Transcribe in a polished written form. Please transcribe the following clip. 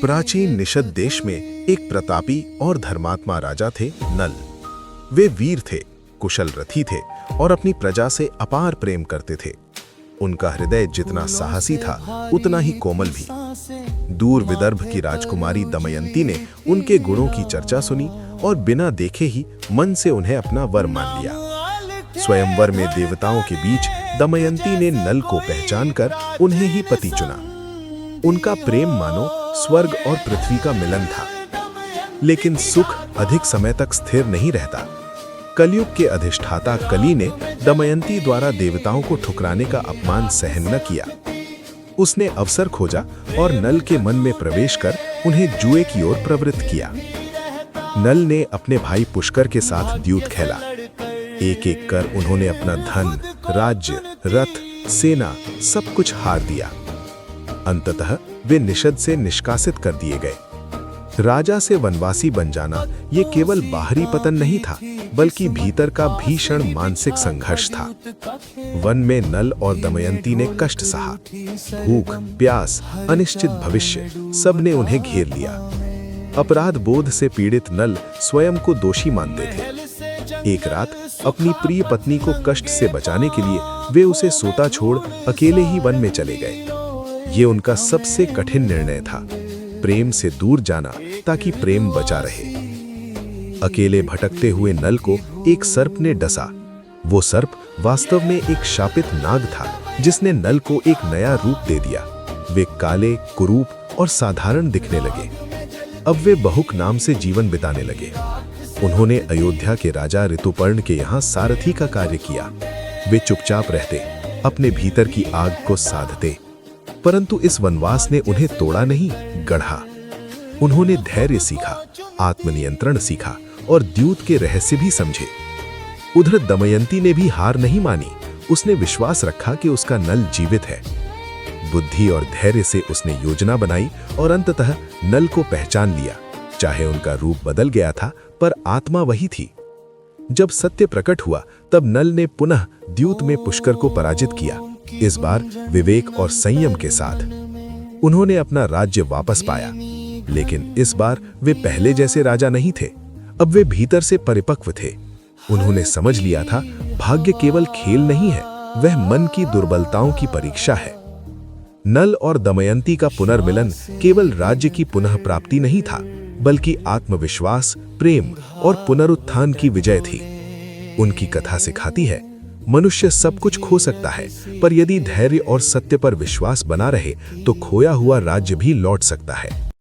प्राचीन निषद देश में एक प्रतापी और धर्मात्मा राजा थे नल। वे वीर थे, कुशल रथी थे और अपनी प्रजा से अपार प्रेम करते थे। उनका हृदय जितना साहसी था उतना ही कोमल भी। दूर विदर्भ की राजकुमारी दमयंती ने उनके गुणों की चर्चा सुनी और बिना देखे ही मन से उन्हें अपना वर मान लिया। स्वयंवर में देवताओं के बीच दमयंती ने नल को पहचानकर उन्हें ही पति चुना। उनका प्रेम मानो स्वर्ग और पृथ्वी का मिलन था। लेकिन सुख अधिक समय तक स्थिर नहीं रहता। कलयुग के अधिष्ठाता कली ने दमयंती द्वारा देवताओं को ठुकराने का अपमान सहन न किया। उसने अवसर खोजा और नल के मन में प्रवेश कर उन्हें जुए की ओर प्रवृत्त किया। नल ने अपने भाई पुष्कर के साथ द्यूत खेला। एक एक कर उन्होंने अपना धन, राज्य, रथ, सेना सब कुछ हार दिया। अंततः वे निषद से निष्कासित कर दिए गए। राजा से वनवासी बन जाना ये केवल बाहरी पतन नहीं था, बल्कि भीतर का भीषण मानसिक संघर्ष था। वन में नल और दमयंती ने कष्ट सहा। भूख, प्यास, अनिश्चित भविष्य सबने उन्हें घेर लिया। अपराध बोध से पीड़ित नल स्वयं को दोषी मानते थे। एक रात अपनी प्रिय पत्नी को कष्ट से बचाने के लिए वे उसे सोता छोड़ अकेले ही वन में चले गए। ये उनका सबसे कठिन निर्णय था, प्रेम से दूर जाना ताकि प्रेम बचा रहे। अकेले भटकते हुए नल को एक सर्प ने डसा। वो सर्प वास्तव में एक शापित नाग था, जिसने नल को एक नया रूप दे दिया। वे काले, कुरूप और साधारण दिखने लगे। अब वे बहुक नाम से जीवन बिताने लगे। उन्होंने अयोध्या के राजा ऋतुपर्ण के यहाँ सारथी का कार्य किया। वे चुपचाप रहते, अपने भीतर की आग को साधते। परंतु इस वनवास ने उन्हें तोड़ा नहीं, गढ़ा। उन्होंने धैर्य सीखा, आत्मनियंत्रण सीखा और द्यूत के रहस्य भी समझे। उधर दमयंती ने भी हार नहीं मानी। उसने विश्वास रखा कि उसका नल जीवित है। बुद्धि और धैर्य से उसने योजना बनाई और अंततः नल को पहचान लिया। चाहे उनका रूप बदल गया था, पर आत्मा वही थी। जब सत्य प्रकट हुआ, तब नल ने पुनः द्यूत में पुष्कर को पराजित किया। इस बार विवेक और संयम के साथ उन्होंने अपना राज्य वापस पाया। लेकिन इस बार वे पहले जैसे राजा नहीं थे। अब वे भीतर से परिपक्व थे। उन्होंने समझ लिया था, भाग्य केवल खेल नहीं है, वह मन की दुर्बलताओं की परीक्षा है। नल और दमयंती का पुनर्मिलन केवल राज्य की पुनः प्राप्ति नहीं था, बल्कि आत्मविश्वास, प्रेम और पुनरुत्थान की विजय थी। उनकी कथा सिखाती है, मनुष्य सब कुछ खो सकता है, पर यदि धैर्य और सत्य पर विश्वास बना रहे तो खोया हुआ राज्य भी लौट सकता है।